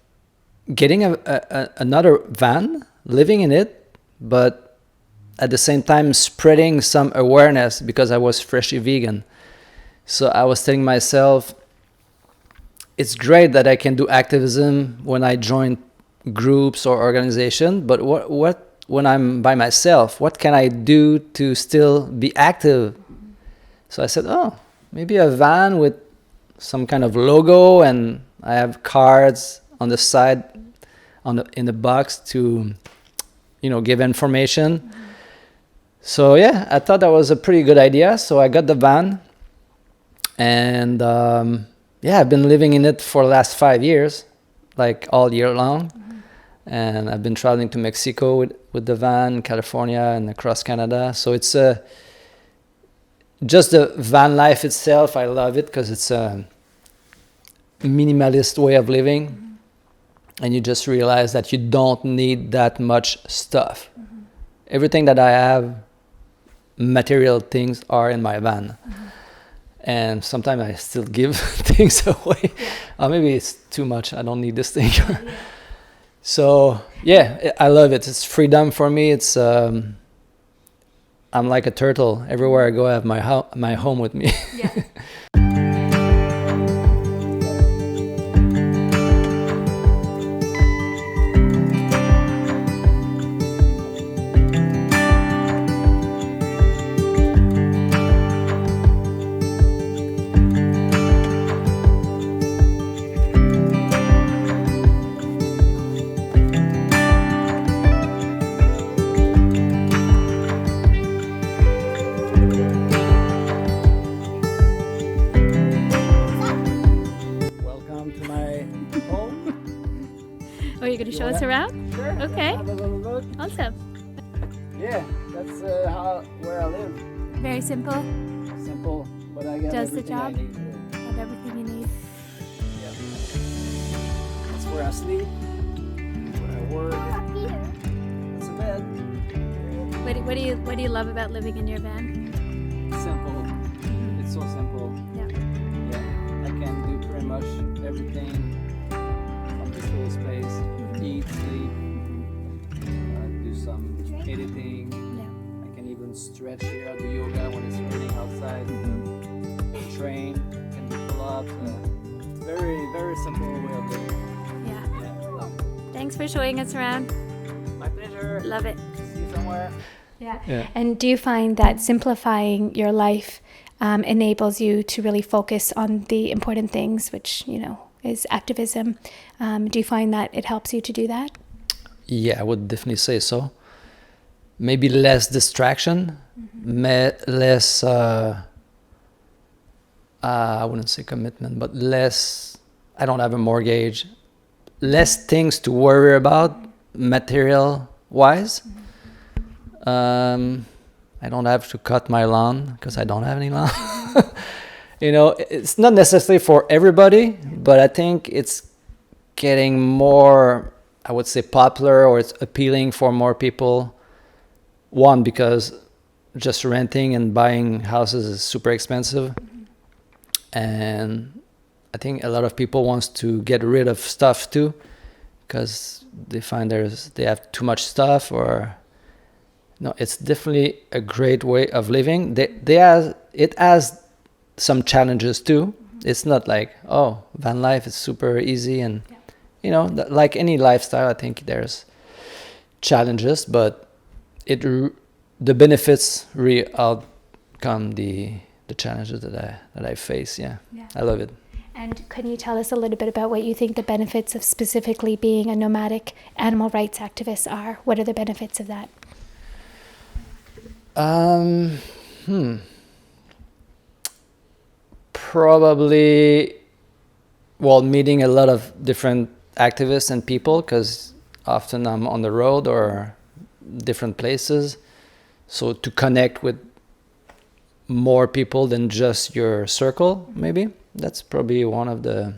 Speaker 1: getting another van, living in it, but at the same time spreading some awareness, because I was freshly vegan. So I was telling myself, it's great that I can do activism when I join groups or organizations, but what when I'm by myself, what can I do to still be active? So I said, maybe a van with some kind of logo, and I have cards on the side in the box to give information. So yeah, I thought that was a pretty good idea, so I got the van, and I've been living in it for the last 5 years, like all year long. And I've been traveling to Mexico with the van, California, and across Canada. So it's just the van life itself. I love it because it's a minimalist way of living. And you just realize that you don't need that much stuff. Everything that I have, material things, are in my van. And sometimes I still give things away. Maybe it's too much. I don't need this thing. So yeah, I love it. It's freedom for me. It's I'm like a turtle. Everywhere I go, I have my home with me.
Speaker 5: Yeah. Show us around?
Speaker 1: Sure.
Speaker 5: Okay.
Speaker 1: Have a little look.
Speaker 5: Awesome.
Speaker 1: Yeah, that's where I live.
Speaker 5: Very simple.
Speaker 1: Simple, But I got
Speaker 5: does the
Speaker 1: everything I
Speaker 5: job.
Speaker 1: need.
Speaker 5: Got everything you need.
Speaker 1: Yeah. That's where I sleep. That's where I work. That's a bed.
Speaker 5: What do you love about living in your van?
Speaker 1: Simple. It's so simple.
Speaker 5: Yeah.
Speaker 1: Yeah. I can do pretty much everything from this little space. Eat, sleep, do some editing.
Speaker 5: Yeah.
Speaker 1: I can even stretch here, do yoga when it's raining outside. Train, can do pull-ups. Very, very simple way of living.
Speaker 5: Yeah.
Speaker 1: Yeah.
Speaker 5: Thanks for showing us around.
Speaker 1: My pleasure.
Speaker 5: Love it.
Speaker 1: See you somewhere.
Speaker 5: Yeah. And do you find that simplifying your life enables you to really focus on the important things, which, is activism? Do you find that it helps you to do that?
Speaker 1: Yeah, I would definitely say so. Maybe less distraction, less, I wouldn't say commitment, but less, I don't have a mortgage, less things to worry about material-wise. I don't have to cut my lawn because I don't have any lawn. It's not necessarily for everybody, but I think it's getting more, I would say, popular, or it's appealing for more people. One, because just renting and buying houses is super expensive. And I think a lot of people wants to get rid of stuff too, because they find they have too much stuff, or no, it's definitely a great way of living. It has some challenges too. It's not like, van life is super easy, and like any lifestyle, I think there's challenges, but the benefits really outcome the challenges that I face. Yeah, I love it.
Speaker 5: And can you tell us a little bit about what you think the benefits of specifically being a nomadic animal rights activist are? What are the benefits of that?
Speaker 1: Probably, meeting a lot of different activists and people, because often I'm on the road or different places. So to connect with more people than just your circle, maybe. That's probably one of the...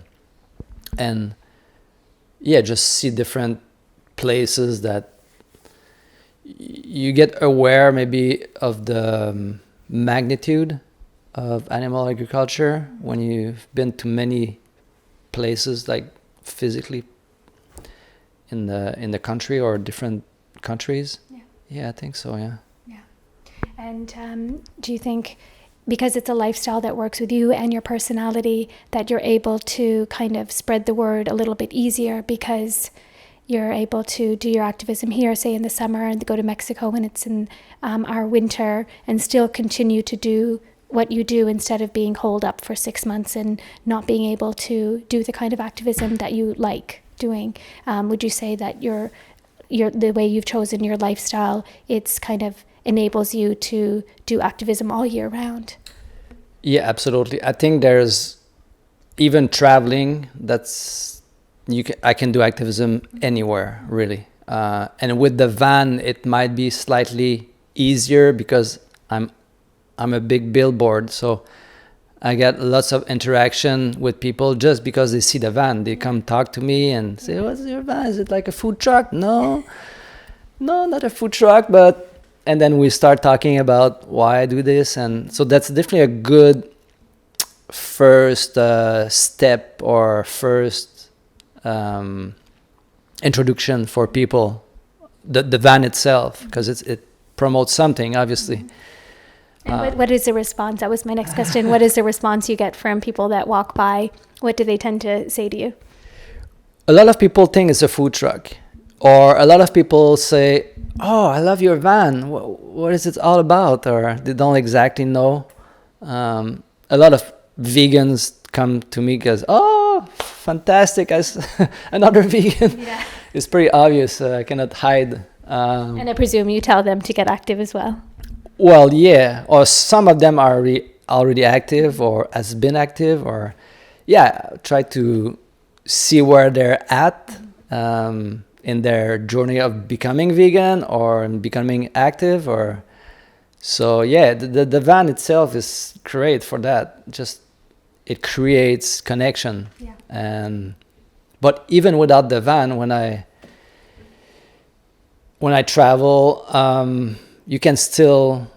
Speaker 1: And just see different places that you get aware maybe of the magnitude of animal agriculture when you've been to many places, like physically in the country or different countries. Yeah, I think so. Yeah.
Speaker 5: And do you think, because it's a lifestyle that works with you and your personality, that you're able to kind of spread the word a little bit easier, because you're able to do your activism here, say in the summer, and go to Mexico when it's in our winter, and still continue to do what you do instead of being holed up for 6 months and not being able to do the kind of activism that you like doing? Would you say that the way you've chosen your lifestyle, it's kind of enables you to do activism all year round?
Speaker 1: Yeah, absolutely. I think there's even traveling, I can do activism anywhere, really. And with the van, it might be slightly easier because I'm a big billboard, so I get lots of interaction with people just because they see the van. They come talk to me and say, "What's your van? Is it like a food truck?" No, not a food truck, and then we start talking about why I do this, and so that's definitely a good first step or first introduction for people. The van itself, because it promotes something, obviously.
Speaker 5: And what is the response? That was my next question. What is the response you get from people that walk by? What do they tend to say to you?
Speaker 1: A lot of people think it's a food truck, or a lot of people say, "Oh, I love your van. What is it all about?" Or they don't exactly know. A lot of vegans come to me because, "Oh, fantastic! Another vegan."
Speaker 5: Yeah.
Speaker 1: It's pretty obvious. I cannot hide.
Speaker 5: And I presume you tell them to get active as well.
Speaker 1: Well, yeah. Or some of them are already active or has been active, or try to see where they're at in their journey of becoming vegan or becoming active, or So yeah, the van itself is great for that. Just it creates connection. Yeah. But even without the van, when I travel, you can still,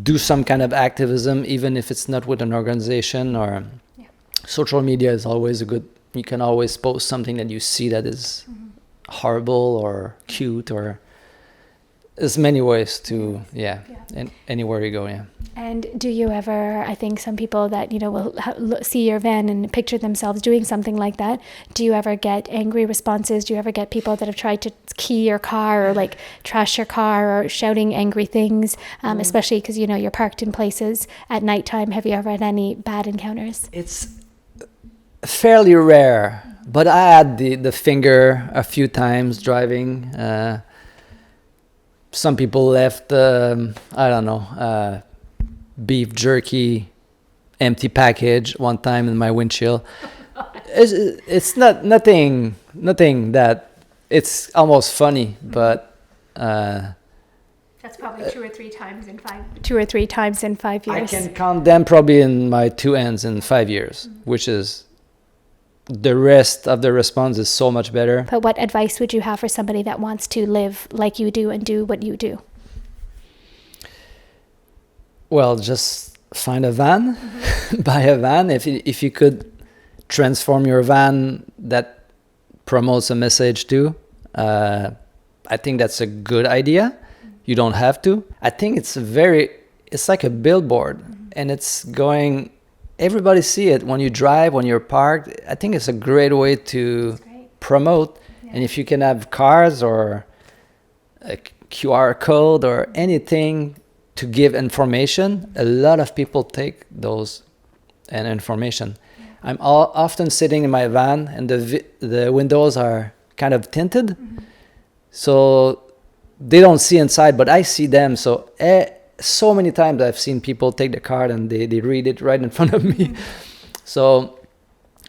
Speaker 1: do some kind of activism, even if it's not with an organization. Or social media is always you can always post something that you see that is horrible or cute, or there's many ways to, and anywhere you go,
Speaker 5: And do you ever, I think some people that, will see your van and picture themselves doing something like that, do you ever get angry responses? Do you ever get people that have tried to key your car or like trash your car or shouting angry things, especially because, you're parked in places at nighttime? Have you ever had any bad encounters?
Speaker 1: It's fairly rare, but I had the finger a few times driving. Some people left, beef jerky, empty package one time in my windshield. It's nothing that, it's almost funny, but
Speaker 5: that's probably two or three times in 5 years.
Speaker 1: I can count them probably in my two hands in 5 years, which is, the rest of the response is so much better.
Speaker 5: But what advice would you have for somebody that wants to live like you do and do what you do?
Speaker 1: Well, just find a van, buy a van. If you could transform your van that promotes a message too, I think that's a good idea. You don't have to. I think it's like a billboard, and it's going, everybody see it when you drive, when you're parked. I think it's a great way to promote. Yeah. And if you can have cars or a QR code or anything to give information, a lot of people take those and information. Yeah. I'm often sitting in my van, and the windows are kind of tinted, so they don't see inside, but I see them. So so many times I've seen people take the card and they read it right in front of me. So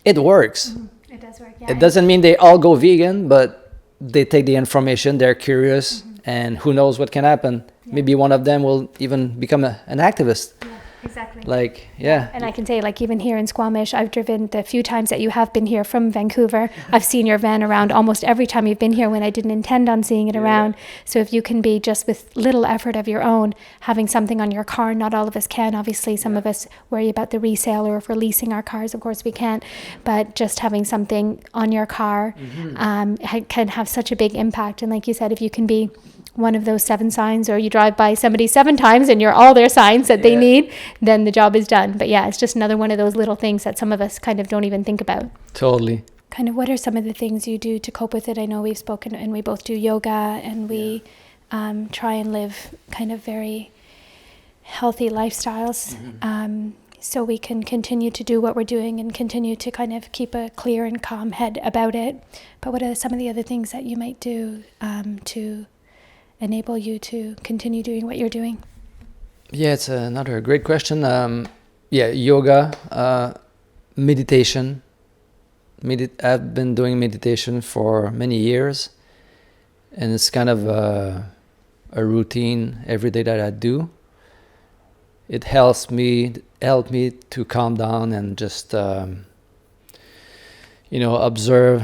Speaker 1: it works.
Speaker 5: It does work, yeah.
Speaker 1: It doesn't mean they all go vegan, but they take the information, they're curious, and who knows what can happen. Yeah. Maybe one of them will even become an activist.
Speaker 5: Yeah, exactly.
Speaker 1: Like, yeah.
Speaker 5: And I can say, like, even here in Squamish, I've driven the few times that you have been here from Vancouver. I've seen your van around almost every time you've been here when I didn't intend on seeing it around. So if you can be, just with little effort of your own, having something on your car, not all of us can. Obviously, some of us worry about the resale, or if we're leasing our cars, of course we can't. But just having something on your car can have such a big impact. And like you said, if you can be one of those 7 signs, or you drive by somebody 7 times and you're all their signs that they need, then the job is done. But yeah, it's just another one of those little things that some of us kind of don't even think about.
Speaker 1: Totally.
Speaker 5: Kind of, what are some of the things you do to cope with it? I know we've spoken, and we both do yoga, and we try and live kind of very healthy lifestyles, so we can continue to do what we're doing and continue to kind of keep a clear and calm head about it. But what are some of the other things that you might do to enable you to continue doing what you're doing?
Speaker 1: Yeah, it's another great question. Yoga, meditation. I've been doing meditation for many years, and it's kind of a routine every day that I do. It helped me to calm down and just observe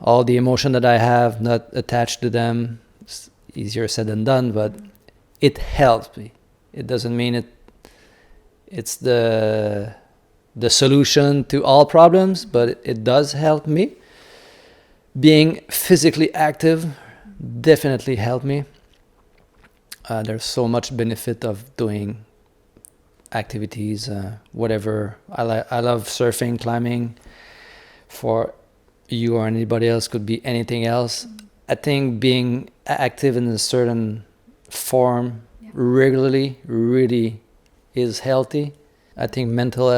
Speaker 1: all the emotion that I have, not attached to them. It's easier said than done, but it helps me. It doesn't mean it's the solution to all problems, but it does help me. Being physically active definitely helped me. There's so much benefit of doing activities, whatever. I love surfing, climbing. For you or anybody else, could be anything else. I think being active in a certain form regularly really is healthy. I think mental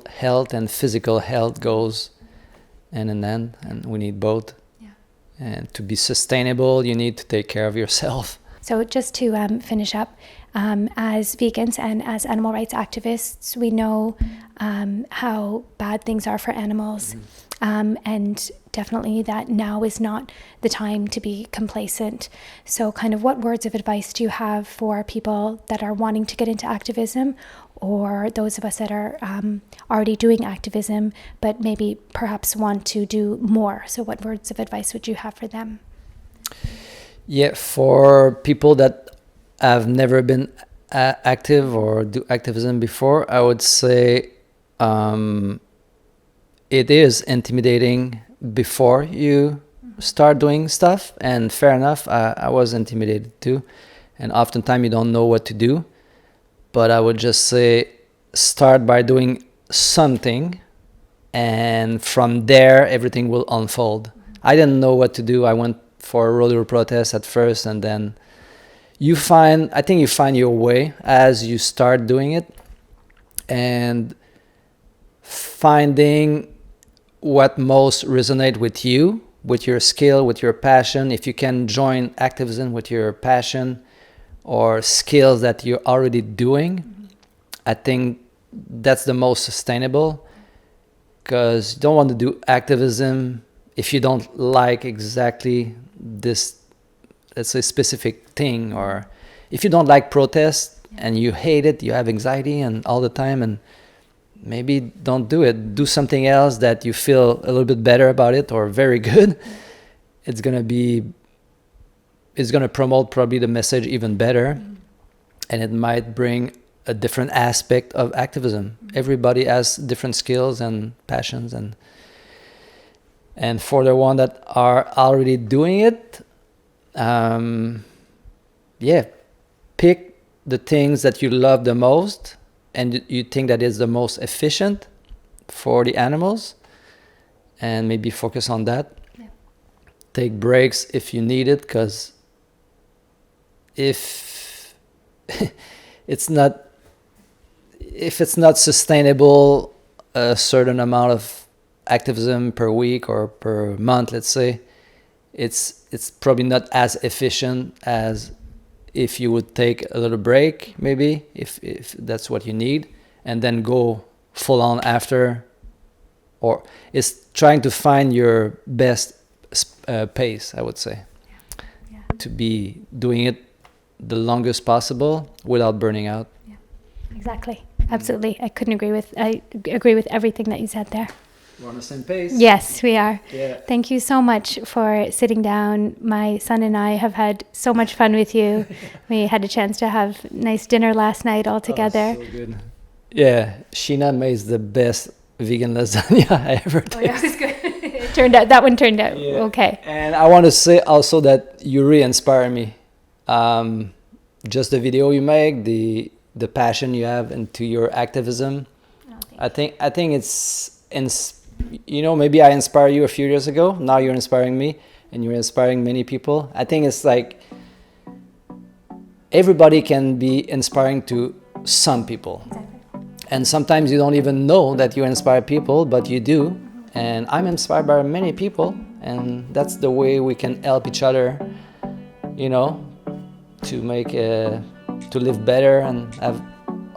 Speaker 1: health and physical health goes hand in hand, and we need both. Yeah. And to be sustainable, you need to take care of yourself.
Speaker 5: So just to finish up, As vegans and as animal rights activists, we know how bad things are for animals, and definitely that now is not the time to be complacent. So kind of what words of advice do you have for people that are wanting to get into activism, or those of us that are already doing activism but maybe perhaps want to do more? So what words of advice would you have for them?
Speaker 1: Yeah, for people that have never been active or do activism before, I would say it is intimidating before you start doing stuff, and fair enough, I was intimidated too, and oftentimes you don't know what to do. But I would just say start by doing something, and from there everything will unfold. I didn't know what to do. I went for a rodeo protest at first, and then I think you find your way as you start doing it, and finding what most resonate with you, with your skill, with your passion. If you can join activism with your passion or skills that you're already doing, I think that's the most sustainable, because you don't want to do activism if you don't like exactly this, let's say, specific thing, or if you don't like protest and you hate it, you have anxiety and all the time, and maybe don't do it. Do something else that you feel a little bit better about it, or very good. It's gonna promote probably the message even better, and it might bring a different aspect of activism. Everybody has different skills and passions, and for the one that are already doing it, pick the things that you love the most and you think that is the most efficient for the animals, and maybe focus on that. Take breaks if you need it, because if it's not sustainable, a certain amount of activism per week or per month, let's say, it's probably not as efficient as if you would take a little break, maybe, if that's what you need, and then go full on after. Or it's trying to find your best pace, I would say, to be doing it the longest possible without burning out.
Speaker 5: Yeah, exactly. Absolutely. I agree with everything that you said there.
Speaker 1: We're on the same pace.
Speaker 5: Yes, we are.
Speaker 1: Yeah.
Speaker 5: Thank you so much for sitting down. My son and I have had so much fun with you. We had a chance to have nice dinner last night all together.
Speaker 1: Oh, so good. Yeah, Sheena makes the best vegan lasagna I ever tasted.
Speaker 5: Oh, yeah, it was good. That one turned out okay.
Speaker 1: And I want to say also that you really inspire me. Just the video you make, the passion you have into your activism. I think it's maybe I inspired you a few years ago. Now you're inspiring me, and you're inspiring many people. I think it's like everybody can be inspiring to some people.
Speaker 5: Exactly.
Speaker 1: And sometimes you don't even know that you inspire people, but you do. And I'm inspired by many people, and that's the way we can help each other, to make to live better and have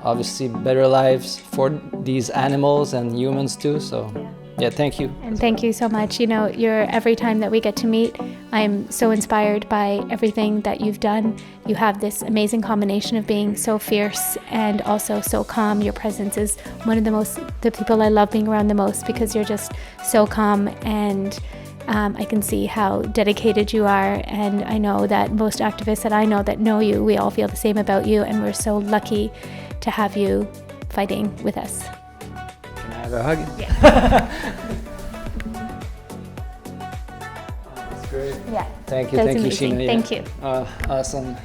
Speaker 1: obviously better lives for these animals and humans too. So yeah, thank you.
Speaker 5: And thank you so much. Every time that we get to meet, I'm so inspired by everything that you've done. You have this amazing combination of being so fierce and also so calm. Your presence is one of the people I love being around the most, because you're just so calm, and I can see how dedicated you are. And I know that most activists that I know that know you, we all feel the same about you, and we're so lucky to have you fighting with us.
Speaker 1: Can I have a hug?
Speaker 5: Yeah.
Speaker 1: That's great.
Speaker 5: Yeah.
Speaker 1: Thank you,
Speaker 5: That's amazing.
Speaker 1: Sheena.
Speaker 5: Thank you.
Speaker 1: Awesome.